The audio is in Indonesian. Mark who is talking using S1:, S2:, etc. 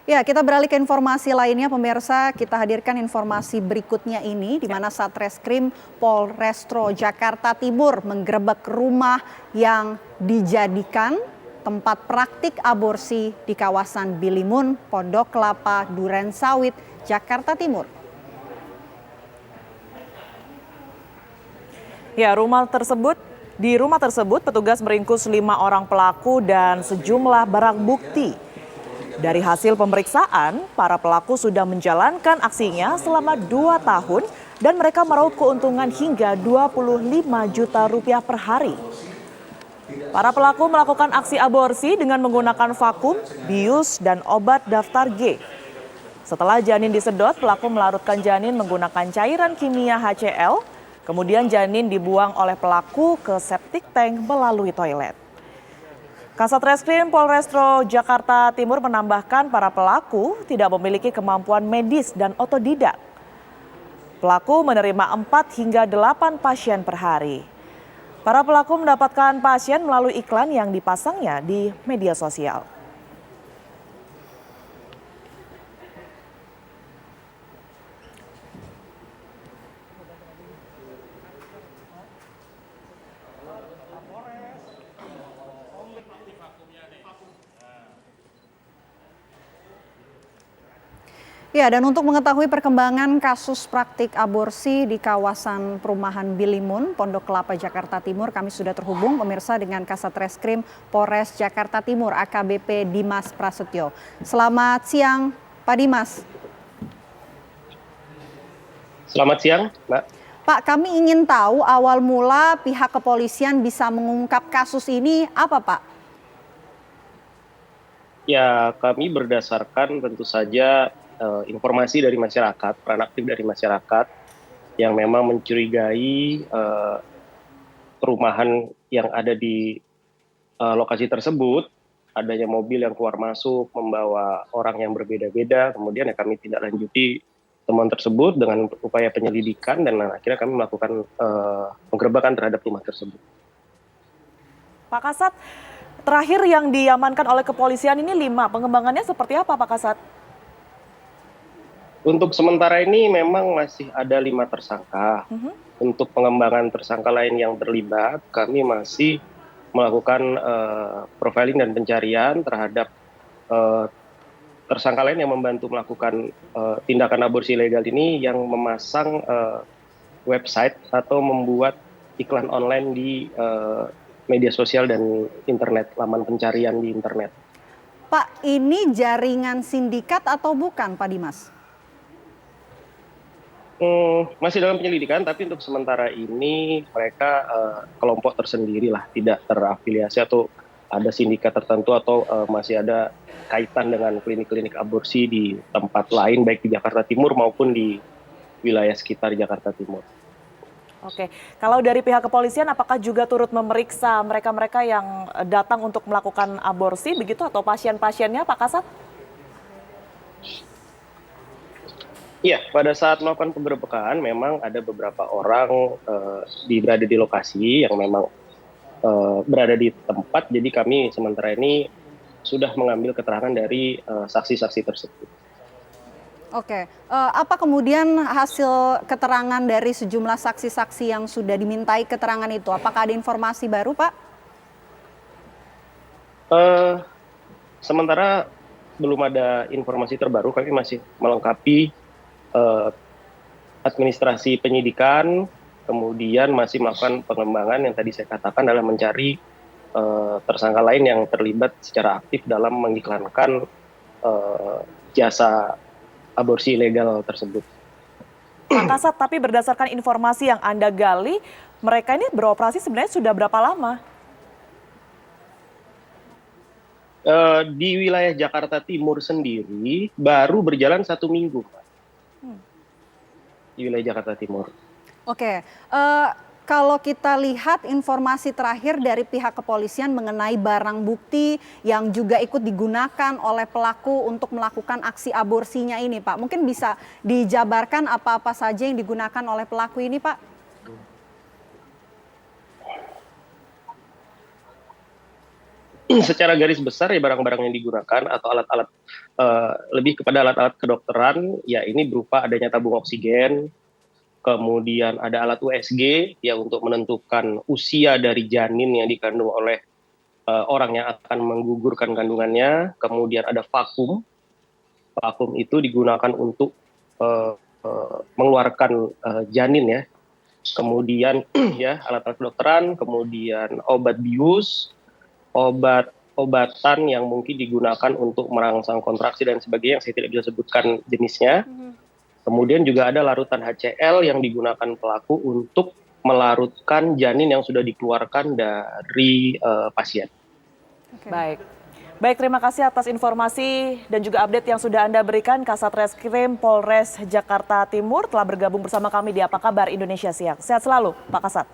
S1: Ya, kita beralih ke informasi lainnya, pemirsa. Kita hadirkan informasi berikutnya ini, di mana Satreskrim Polrestro Jakarta Timur menggerebek rumah yang dijadikan tempat praktik aborsi di kawasan Bilimun, Pondok Kelapa, Durensawit, Jakarta Timur.
S2: Ya, di rumah tersebut petugas meringkus 5 orang pelaku dan sejumlah barang bukti. Dari hasil pemeriksaan, para pelaku sudah menjalankan aksinya selama 2 tahun dan mereka meraup keuntungan hingga 25 juta rupiah per hari. Para pelaku melakukan aksi aborsi dengan menggunakan vakum, bius, dan obat daftar G. Setelah janin disedot, pelaku melarutkan janin menggunakan cairan kimia HCl, kemudian janin dibuang oleh pelaku ke septic tank melalui toilet. Kasat Reskrim Polrestro Jakarta Timur menambahkan para pelaku tidak memiliki kemampuan medis dan otodidak. Pelaku menerima 4 hingga 8 pasien per hari. Para pelaku mendapatkan pasien melalui iklan yang dipasangnya di media sosial.
S1: Ya, dan untuk mengetahui perkembangan kasus praktik aborsi di kawasan perumahan Bilimun, Pondok Kelapa, Jakarta Timur, kami sudah terhubung pemirsa dengan Kasat Reskrim Polres Jakarta Timur, AKBP Dimas Prasetyo. Selamat siang, Pak Dimas.
S3: Selamat siang, Mbak.
S1: Pak, kami ingin tahu awal mula pihak kepolisian bisa mengungkap kasus ini apa, Pak?
S3: Ya, kami berdasarkan tentu saja informasi dari masyarakat, peran aktif dari masyarakat yang memang mencurigai perumahan yang ada di lokasi tersebut, adanya mobil yang keluar masuk membawa orang yang berbeda-beda, kemudian ya kami tindak lanjuti temuan tersebut dengan upaya penyelidikan dan akhirnya kami melakukan penggerebekan terhadap rumah tersebut.
S2: Pak Kasat, terakhir yang diamankan oleh kepolisian ini 5, pengembangannya seperti apa Pak Kasat?
S3: Untuk sementara ini memang masih ada 5 tersangka. Untuk pengembangan tersangka lain yang terlibat, kami masih melakukan profiling dan pencarian terhadap tersangka lain yang membantu melakukan tindakan aborsi ilegal ini yang memasang website atau membuat iklan online di media sosial dan internet, laman pencarian di internet.
S1: Pak, ini jaringan sindikat atau bukan, Pak Dimas?
S3: Masih dalam penyelidikan, tapi untuk sementara ini mereka kelompok tersendiri lah, tidak terafiliasi atau ada sindikat tertentu atau masih ada kaitan dengan klinik-klinik aborsi di tempat lain, baik di Jakarta Timur maupun di wilayah sekitar Jakarta Timur.
S2: Oke, kalau dari pihak kepolisian apakah juga turut memeriksa mereka-mereka yang datang untuk melakukan aborsi begitu atau pasien-pasiennya Pak Kasat?
S3: Iya, pada saat melakukan penggerebekan memang ada beberapa orang berada di lokasi yang memang berada di tempat, jadi kami sementara ini sudah mengambil keterangan dari saksi-saksi tersebut.
S1: Oke, apa kemudian hasil keterangan dari sejumlah saksi-saksi yang sudah dimintai keterangan itu? Apakah ada informasi baru, Pak?
S3: Sementara belum ada informasi terbaru, kami masih melengkapi administrasi penyidikan, kemudian masih melakukan pengembangan yang tadi saya katakan dalam mencari tersangka lain yang terlibat secara aktif dalam mengiklankan jasa aborsi ilegal tersebut.
S2: Pak Kasat, tapi berdasarkan informasi yang Anda gali, mereka ini beroperasi sebenarnya sudah berapa lama?
S3: Di wilayah Jakarta Timur sendiri baru berjalan 1 minggu, Pak. Di wilayah Jakarta Timur.
S1: Oke, kalau kita lihat informasi terakhir dari pihak kepolisian mengenai barang bukti yang juga ikut digunakan oleh pelaku untuk melakukan aksi aborsinya ini, Pak. Mungkin bisa dijabarkan apa-apa saja yang digunakan oleh pelaku ini, Pak?
S3: secara garis besar ya barang-barang yang digunakan atau alat-alat lebih kepada alat-alat kedokteran ya ini berupa adanya tabung oksigen, kemudian ada alat USG ya untuk menentukan usia dari janin yang dikandung oleh orang yang akan menggugurkan kandungannya, kemudian ada vakum. Vakum itu digunakan untuk mengeluarkan janin ya. Kemudian ya alat-alat kedokteran, kemudian obat bius, obat-obatan yang mungkin digunakan untuk merangsang kontraksi dan sebagainya yang saya tidak bisa sebutkan jenisnya. Kemudian juga ada larutan HCl yang digunakan pelaku untuk melarutkan janin yang sudah dikeluarkan dari pasien.
S2: Baik. Baik, terima kasih atas informasi dan juga update yang sudah Anda berikan. Kasat Reskrim Polres Jakarta Timur telah bergabung bersama kami di Apa Kabar Indonesia Siang. Sehat selalu, Pak Kasat.